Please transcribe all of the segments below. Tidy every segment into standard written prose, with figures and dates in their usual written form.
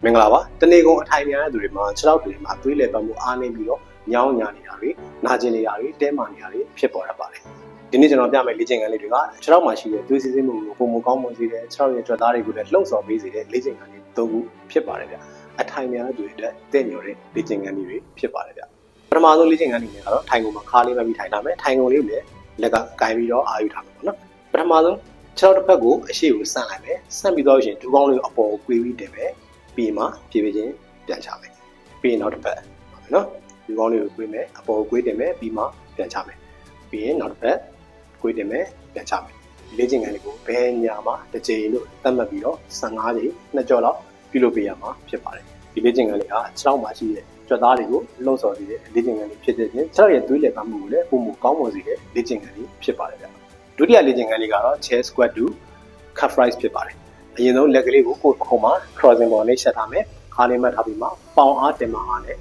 မင်္ဂလာပါတနေ့ကုန်အထိုင်များတဲ့သူတွေမှာခြေထောက်တွေမှာသွေးလည်ပတ်မှုအားနည်းပြီးတော့ညောင်းညာနေတာတွေနာကျင်နေတာတွေတဲမာနေတာတွေဖြစ်ပေါ်တတ်ပါတယ်ဒီနေ့ကျွန်တော်ပြမယ့်လေ့ကျင့်ခန်းလေးတွေကခြေထောက်မှာရှိတဲ့သွေးစစ်စစ်မှုကိုပုံမကောင်းမွန်စေတဲ့ခြေထောက်ရဲ့ကြွက်သားတွေကိုလည်းလှုပ်ဆော်ပေးစေတဲ့လေ့ကျင့်ခန်းလေး၃ခုဖြစ်ပါတယ်ဗျအထိုင်များတဲ့သူတွေအတွက်တင့်ညော်တဲ့လေ့ကျင့်ခန်းလေးတွေဖြစ်ပါတယ်ဗျပထမဆုံးလေ့ကျင့်ခန်းလေးကတော့ထိုင်ကုန်မှာခါလေးမှပြီးထိုင်ထားမယ်ထိုင်ကုန်လေးကိုလည်းလက်ကကင်ပြီးတော့အာယူထားမယ်ပေါ့နော်ပထမဆုံးခြေထောက်တစ်ဖက်ကိုအရှိကိုဆန့်လိုက်မယ်ဆန့်ပြီးတော့ရှင်ဒူးကောင်းလေးကိုအပေါ်ကိုကွေးပြီးတင်မယ်ပြီးမှဖြည်းဖြည်းချင်းပြန်ချမယ်ပြီးရင်နောက်တစ်ဖက်ပါမယ်နော်ဒီကောင်းလေးကိုကွေးမယ်အပေါ်ကိုကွေးတင်မယ်ပြီးမှပြန်ချမယ်ပြီးရင်နောက်တစ်ဖက်ကွေးတင်မယ်ပြန်ချမယ်ဒီလေ့ကျင့်ခန်းလေးကိုဘယ်ညာမှာတစ်ကြိမ်လို့သတ်မှတ်ပြီးတော့15ကြိမ်2ကြော်လောက်ပြုလုပ်ပေးရမှာဖြစ်ပါတယ်ဒီလေ့ကျင့်ခန်းလေးကခြေထောက်မှာရှိတဲ့ကြွက်သားတွေကိုလှုပ်ဆော်စေတဲ့လေ့ကျင့်ခန်းလေးဖြစ်တဲ့ပြင်ခြေထောက်ရဲ့သွေးလည်ပတ်မှုကိုလည်းပုံမှုကောင်းမွန်စေတဲ့လေ့ကျင့်ခန်းလေးဖြစ်ပါတယ်ဗျဒုတိယလေ့ကျင့်ခန်းလေးကတော့ chair squat to calf raise ဖြစ်ပါတယ်အရင်ဆုံးလက်ကလေးကိုကိုယ်ခုံမှာ crossing ပေါ်နဲ့ရှက်ထားမယ်ခါလေးမှတ်ထားပြီးမှပေါင်အားတင်မအားနဲ့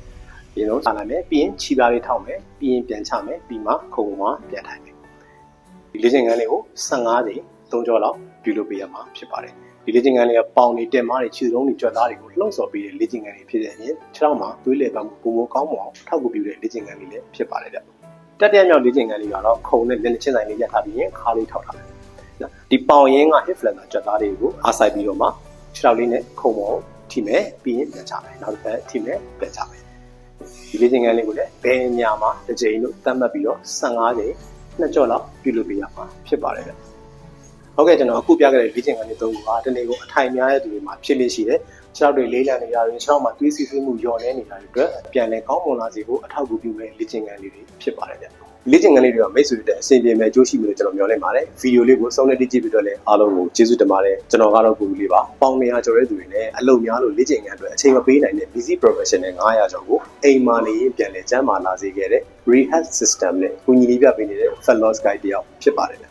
ဒီလိုထားလိုက်မယ်ပြီးရင်ခြေပါးလေးထောက်မယ်ပြီးရင်ပြန်ချမယ်ပြီးမှခုံမှာပြန်ထိုင်မယ်ဒီလေ့ကျင့်ခန်းလေးကို15ကြိမ်3ကြောလောက်ပြုလုပ်ပေးရမှာဖြစ်ပါတယ်ဒီလေ့ကျင့်ခန်းလေးကပေါင်တွေတင်မားတွေခြေစုံတွေကြွက်သားတွေကိုလှုပ်ဆော်ပေးတဲ့လေ့ကျင့်ခန်းလေးဖြစ်တဲ့အပြင်ခြေထောက်မှာသွေးလည်ပတ်မှုပုံမကောင်းမအောင်ထောက်ကူပြုတဲ့လေ့ကျင့်ခန်းလေးလည်းဖြစ်ပါတယ်ဗျတတိယမြောက်လေ့ကျင့်ခန်းလေးကတော့ခုံနဲ့လက်ချင်းဆိုင်လေးရပ်ထားပြီးရင်ခါလေးထောက်ထားမယ်ဒီပေါင်ရင်းက hip flexor ကြွက်သားတွေကိုအားဆိုင်ပြီးတော့မှခြေထောက်လေးနဲ့ခုံပေါ်ထိမယ်ပြီးရင်ပြန်ချမယ်နောက်တစ်ဖက်ထိမယ်ပြန်ချမယ်ဒီလေ့ကျင့်ခန်းလေးကိုလည်းဘယ်ညာမှာတစ်ကြိမ်လို့သတ်မှတ်ပြီးတော့15ကြိမ်2ကြော်လောက်ပြုလုပ်ပေးရမှာဖြစ်ပါတယ်ဗျဟုတ်ကဲ့ကျွန်တော်အခုပြခဲ့တဲ့လေ့ကျင့်ခန်းလေး၃ခုကတနေ့ကိုအထိုင်များတဲ့သူတွေမှာဖြစ်လို့ရှိတယ်ခြေထောက်တွေလေးလံနေတာတွေခြေထောက်မှာသွေးစီးဆင်းမှုလျော့နေနေတာတွေအတွက်ပြန်လည်ကောင်းမွန်လာစေဖို့အထောက်အကူပြုမဲ့လေ့ကျင့်ခန်းလေးတွေဖြစ်ပါတယ်ဗျလေ့ကျင့်ခန်းလေးတွေကမိတ်ဆွေတွေအဆင်ပြေမဲ့အကျိုးရှိမယ်လို့ကျွန်တော်မျှော်လင့်ပါတယ်ဗီဒီယိုလေးကိုစုံနဲ့ကြည့်ပြီးတော့လည်းအားလုံးကိုကျေးဇူးတင်ပါတယ်ကျွန်တော်ကတော့ကိုလူလေးပါပေါင်200ကျော်တဲ့သူတွေနဲ့အလုပ်များလို့လေ့ကျင့်ခန်းအတွက်အချိန်မပေးနိုင်တဲ့ busy professional 900ကျော်ကိုအိမ်မှာနေရင်ပြန်လည်ကျန်းမာလာစေခဲ့တဲ့ rehab system နဲ့ကိုညီလေးပြပေးနေတဲ့ fellows guide တယောက်ဖြစ်ပါတယ်